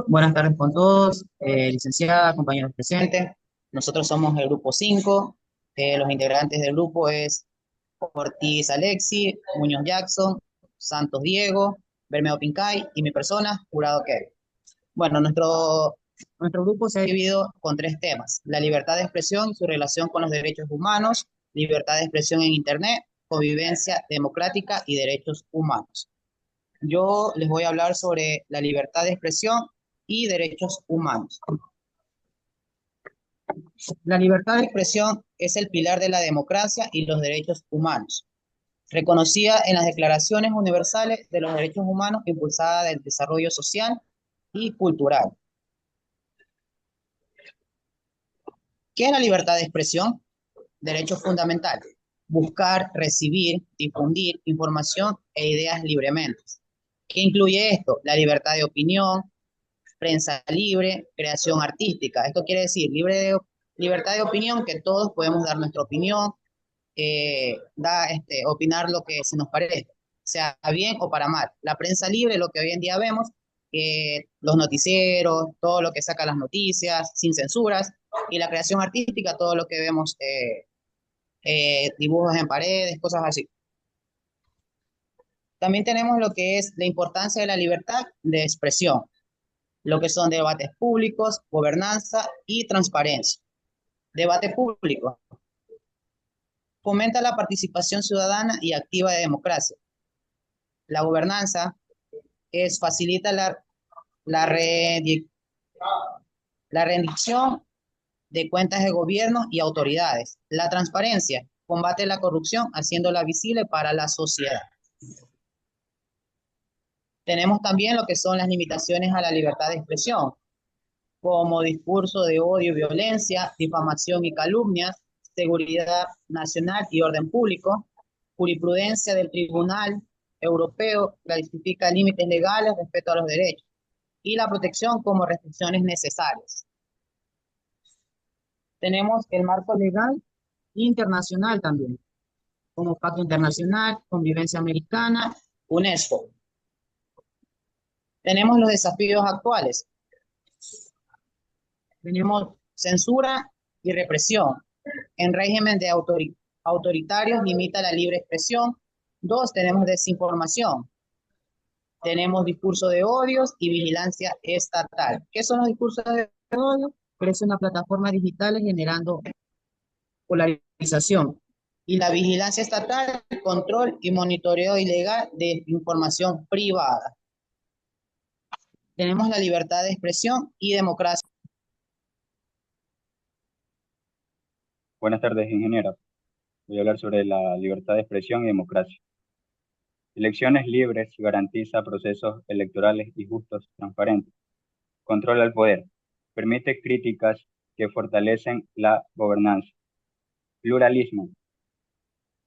Buenas tardes con todos, licenciada, compañeros presentes. Nosotros somos el grupo 5. Los integrantes del grupo es Ortiz Alexi, Muñoz Jackson, Santos Diego, Bermeo Pincay y mi persona, Jurado Kevin. Bueno, nuestro grupo se ha dividido con tres temas: la libertad de expresión y su relación con los derechos humanos, libertad de expresión en Internet, convivencia democrática y derechos humanos. Yo les voy a hablar sobre la libertad de expresión y derechos humanos. La libertad de expresión es el pilar de la democracia y los derechos humanos, reconocida en las declaraciones universales de los derechos humanos, impulsada del desarrollo social y cultural. ¿Qué es la libertad de expresión? Derechos fundamentales: buscar, recibir, difundir información e ideas libremente. ¿Qué incluye esto? La libertad de opinión, prensa libre, creación artística. Esto quiere decir libertad de opinión, que todos podemos dar nuestra opinión, opinar lo que se nos parezca, sea bien o para mal. La prensa libre, lo que hoy en día vemos, los noticieros, todo lo que saca las noticias, sin censuras, y la creación artística, todo lo que vemos, dibujos en paredes, cosas así. También tenemos lo que es la importancia de la libertad de expresión, lo que son debates públicos, gobernanza y transparencia. Debate público: fomenta la participación ciudadana y activa de democracia. La gobernanza facilita la, re- la rendición de cuentas de gobierno y autoridades. La transparencia combate la corrupción haciéndola visible para la sociedad. Tenemos también lo que son las limitaciones a la libertad de expresión, como discurso de odio y violencia, difamación y calumnias, seguridad nacional y orden público. Jurisprudencia del Tribunal Europeo clasifica límites legales respecto a los derechos y la protección como restricciones necesarias. Tenemos el marco legal internacional también, como Pacto Internacional, Convivencia Americana, UNESCO. Tenemos los desafíos actuales. Tenemos censura y represión. En régimen de autoritarios limita la libre expresión. Dos, tenemos desinformación. Tenemos discurso de odios y vigilancia estatal. ¿Qué son los discursos de odio? Crece una plataforma digital generando polarización. Y la vigilancia estatal, control y monitoreo ilegal de información privada. Tenemos la libertad de expresión y democracia. Buenas tardes, ingeniero. Voy a hablar sobre la libertad de expresión y democracia. Elecciones libres garantiza procesos electorales y justos, transparentes. Controla el poder. Permite críticas que fortalecen la gobernanza. Pluralismo.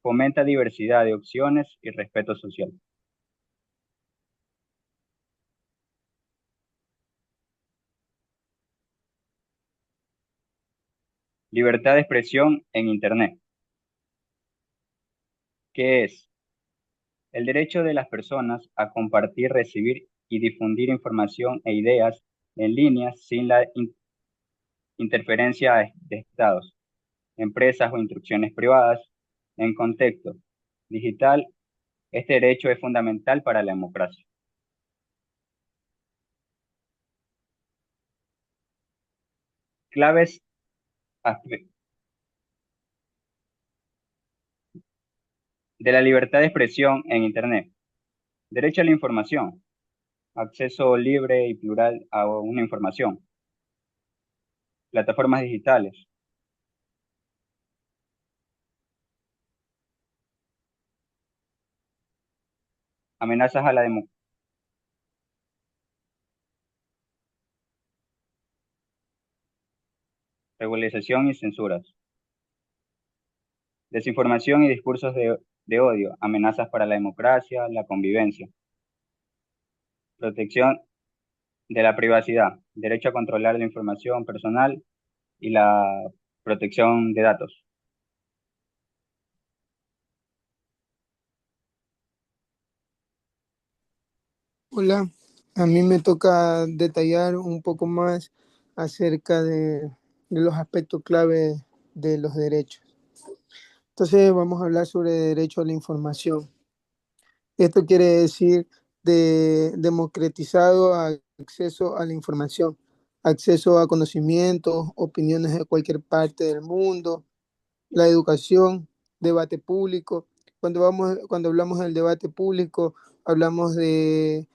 Fomenta diversidad de opciones y respeto social. Libertad de expresión en Internet. ¿Qué es? El derecho de las personas a compartir, recibir y difundir información e ideas en línea sin la interferencia de estados, empresas o instrucciones privadas. En contexto digital, este derecho es fundamental para la democracia. Claves aspe- de la libertad de expresión en Internet. Derecho a la información, acceso libre y plural a una información. Plataformas digitales, amenazas a la democracia, regularización y censuras. Desinformación y discursos de odio, amenazas para la democracia, la convivencia. Protección de la privacidad, derecho a controlar la información personal y la protección de datos. Hola, A mí me toca detallar un poco más acerca de los aspectos clave de los derechos. Entonces vamos a hablar sobre derecho a la información. Esto quiere decir de democratizado acceso a la información, acceso a conocimientos, opiniones de cualquier parte del mundo, la educación, debate público. Cuando hablamos del debate público, hablamos de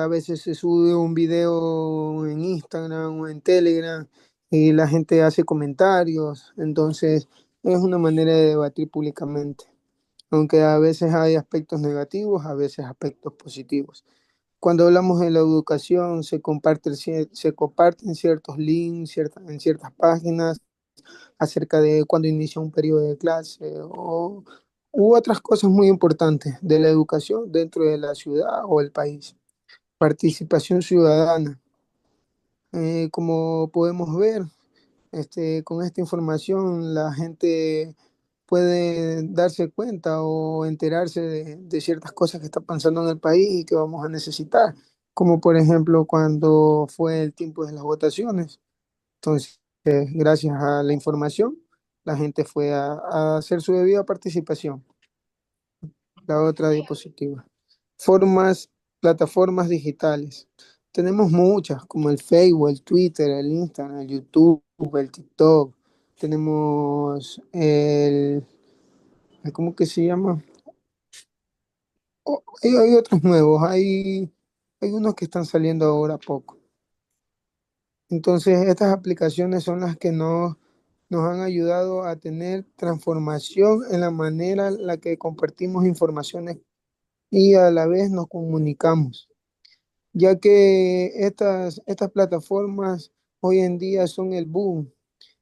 a veces se sube un video en Instagram o en Telegram y la gente hace comentarios. Entonces, es una manera de debatir públicamente. Aunque a veces hay aspectos negativos, a veces aspectos positivos. Cuando hablamos de la educación, se comparten ciertos links en ciertas páginas acerca de cuando inicia un periodo de clase u otras cosas muy importantes de la educación dentro de la ciudad o el país. Participación ciudadana. Como podemos ver, con esta información la gente puede darse cuenta o enterarse de ciertas cosas que están pasando en el país y que vamos a necesitar, como por ejemplo cuando fue el tiempo de las votaciones. Entonces, gracias a la información, la gente fue a hacer su debida participación. La otra diapositiva. Formas, plataformas digitales. Tenemos muchas, como el Facebook, el Twitter, el Instagram, el YouTube, el TikTok. Tenemos ¿cómo que se llama? Hay otros nuevos, hay unos que están saliendo ahora a poco. Entonces, estas aplicaciones son las que nos han ayudado a tener transformación en la manera en la que compartimos informaciones y a la vez nos comunicamos, ya que estas plataformas hoy en día son el boom,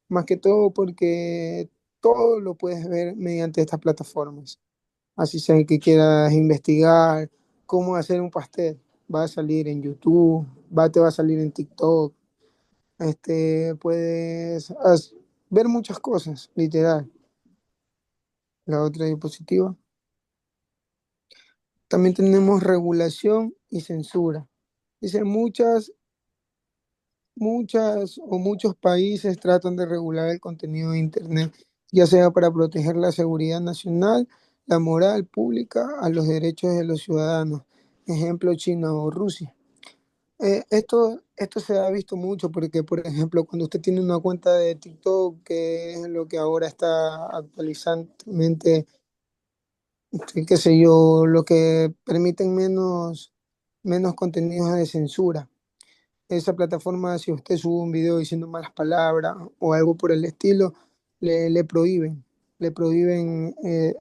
más que todo porque todo lo puedes ver mediante estas plataformas. Así sea que quieras investigar cómo hacer un pastel, va a salir en YouTube, te va a salir en TikTok, puedes ver muchas cosas, literal. La otra diapositiva. También tenemos regulación y censura. Dice, muchas o muchos países tratan de regular el contenido de Internet, ya sea para proteger la seguridad nacional, la moral pública, a los derechos de los ciudadanos. Ejemplo, China o Rusia. Esto se ha visto mucho porque, por ejemplo, cuando usted tiene una cuenta de TikTok, que es lo que ahora está actualizantemente, qué sé yo, lo que permiten menos contenidos de censura. Esa plataforma, si usted sube un video diciendo malas palabras o algo por el estilo, le prohíben, le prohíben, eh,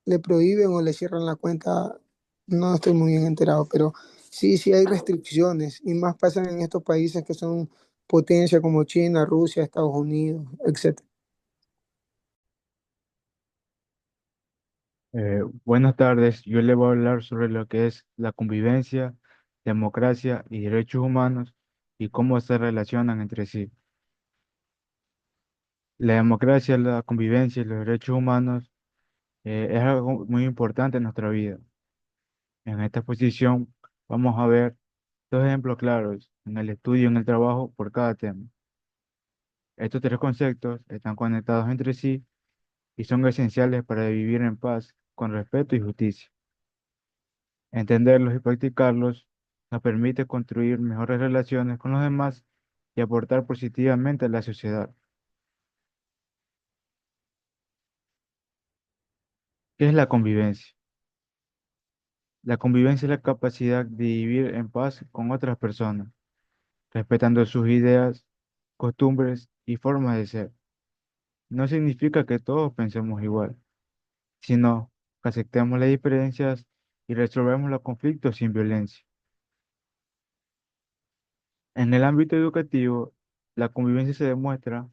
le prohíben o le cierran la cuenta. No estoy muy bien enterado, pero sí hay restricciones y más pasan en estos países que son potencia como China, Rusia, Estados Unidos, etcétera. Buenas tardes, yo le voy a hablar sobre lo que es la convivencia, democracia y derechos humanos y cómo se relacionan entre sí. La democracia, la convivencia y los derechos humanos es algo muy importante en nuestra vida. En esta exposición vamos a ver dos ejemplos claros en el estudio y en el trabajo por cada tema. Estos tres conceptos están conectados entre sí y son esenciales para vivir en paz, con respeto y justicia. Entenderlos y practicarlos nos permite construir mejores relaciones con los demás y aportar positivamente a la sociedad. ¿Qué es la convivencia? La convivencia es la capacidad de vivir en paz con otras personas, respetando sus ideas, costumbres y formas de ser. No significa que todos pensemos igual, sino que aceptemos las diferencias y resolvemos los conflictos sin violencia. En el ámbito educativo, la convivencia se demuestra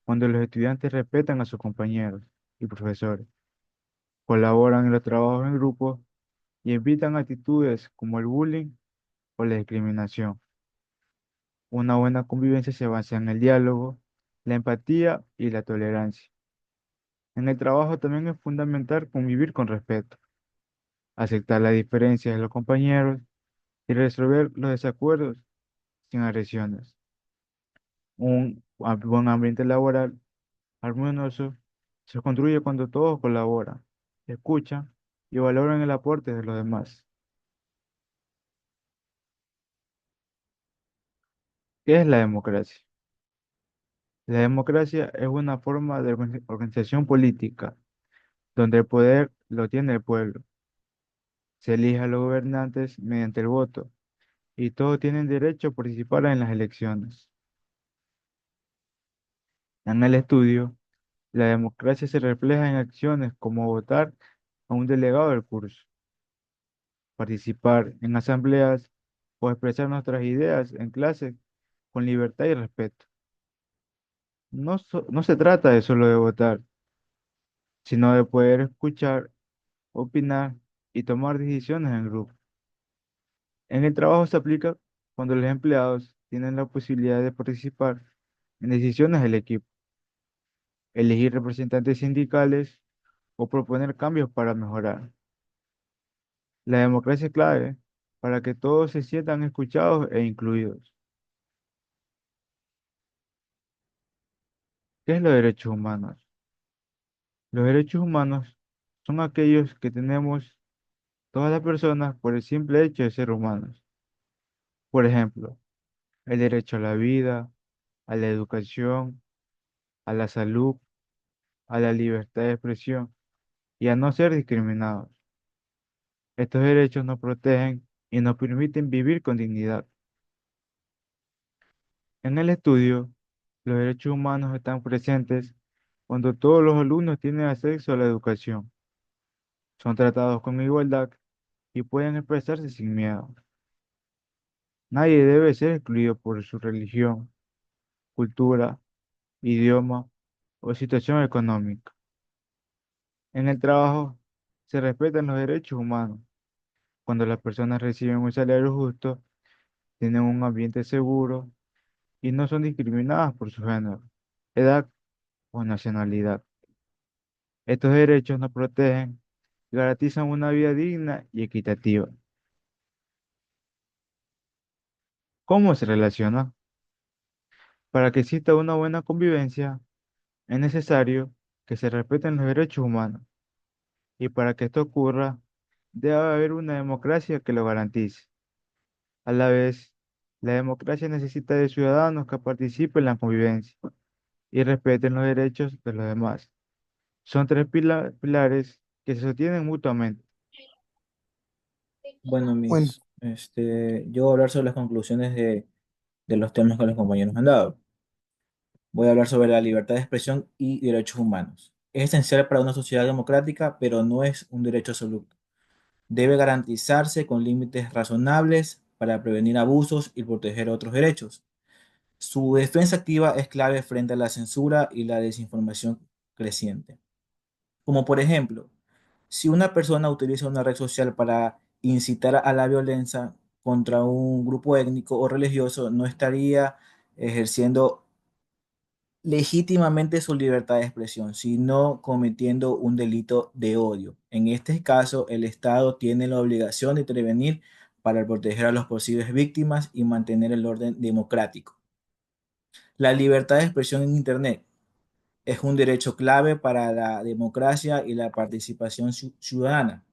cuando los estudiantes respetan a sus compañeros y profesores, colaboran en los trabajos en grupo y evitan actitudes como el bullying o la discriminación. Una buena convivencia se basa en el diálogo, la empatía y la tolerancia. En el trabajo también es fundamental convivir con respeto, aceptar las diferencias de los compañeros y resolver los desacuerdos sin agresiones. Un buen ambiente laboral armonioso se construye cuando todos colaboran, escuchan y valoran el aporte de los demás. ¿Qué es la democracia? La democracia es una forma de organización política donde el poder lo tiene el pueblo. Se elige a los gobernantes mediante el voto y todos tienen derecho a participar en las elecciones. En el estudio, la democracia se refleja en acciones como votar a un delegado del curso, participar en asambleas o expresar nuestras ideas en clase con libertad y respeto. No se trata de solo de votar, sino de poder escuchar, opinar y tomar decisiones en grupo. En el trabajo se aplica cuando los empleados tienen la posibilidad de participar en decisiones del equipo, elegir representantes sindicales o proponer cambios para mejorar. La democracia es clave para que todos se sientan escuchados e incluidos. ¿Qué es los derechos humanos? Los derechos humanos son aquellos que tenemos todas las personas por el simple hecho de ser humanos. Por ejemplo, el derecho a la vida, a la educación, a la salud, a la libertad de expresión y a no ser discriminados. Estos derechos nos protegen y nos permiten vivir con dignidad. En el estudio, los derechos humanos están presentes cuando todos los alumnos tienen acceso a la educación, son tratados con igualdad y pueden expresarse sin miedo. Nadie debe ser excluido por su religión, cultura, idioma o situación económica. En el trabajo, se respetan los derechos humanos cuando las personas reciben un salario justo, tienen un ambiente seguro y no son discriminadas por su género, edad o nacionalidad. Estos derechos nos protegen y garantizan una vida digna y equitativa. ¿Cómo se relaciona? Para que exista una buena convivencia, es necesario que se respeten los derechos humanos y para que esto ocurra, debe haber una democracia que lo garantice. A la vez, la democracia necesita de ciudadanos que participen en la convivencia y respeten los derechos de los demás. Son tres pilares que se sostienen mutuamente. Bueno, Bueno, yo voy a hablar sobre las conclusiones de los temas que los compañeros han dado. Voy a hablar sobre la libertad de expresión y derechos humanos. Es esencial para una sociedad democrática, pero no es un derecho absoluto. Debe garantizarse con límites razonables para prevenir abusos y proteger otros derechos. Su defensa activa es clave frente a la censura y la desinformación creciente. Como por ejemplo, si una persona utiliza una red social para incitar a la violencia contra un grupo étnico o religioso, no estaría ejerciendo legítimamente su libertad de expresión, sino cometiendo un delito de odio. En este caso, el Estado tiene la obligación de intervenir para proteger a las posibles víctimas y mantener el orden democrático. La libertad de expresión en Internet es un derecho clave para la democracia y la participación ciudadana.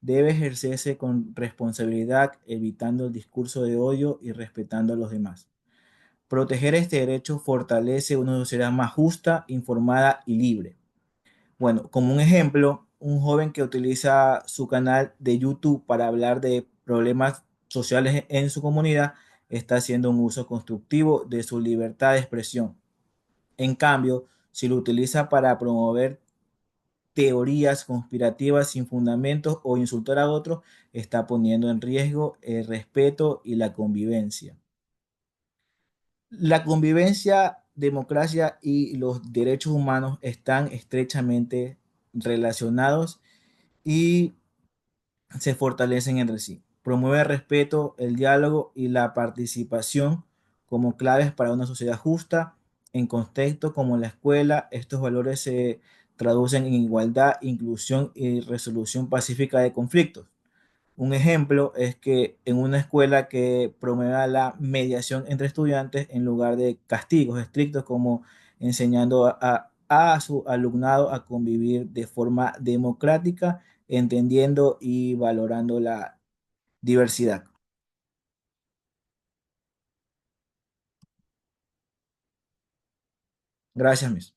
Debe ejercerse con responsabilidad, evitando el discurso de odio y respetando a los demás. Proteger este derecho fortalece una sociedad más justa, informada y libre. Bueno, como un ejemplo, un joven que utiliza su canal de YouTube para hablar de problemas sociales en su comunidad está haciendo un uso constructivo de su libertad de expresión. En cambio, si lo utiliza para promover teorías conspirativas sin fundamentos o insultar a otros, está poniendo en riesgo el respeto y la convivencia. La convivencia, democracia y los derechos humanos están estrechamente relacionados y se fortalecen entre sí. Promueve el respeto, el diálogo y la participación como claves para una sociedad justa. En contextos como la escuela, estos valores se traducen en igualdad, inclusión y resolución pacífica de conflictos. Un ejemplo es que en una escuela que promueva la mediación entre estudiantes en lugar de castigos estrictos, como enseñando a su alumnado a convivir de forma democrática, entendiendo y valorando la diversidad. Gracias, Miss.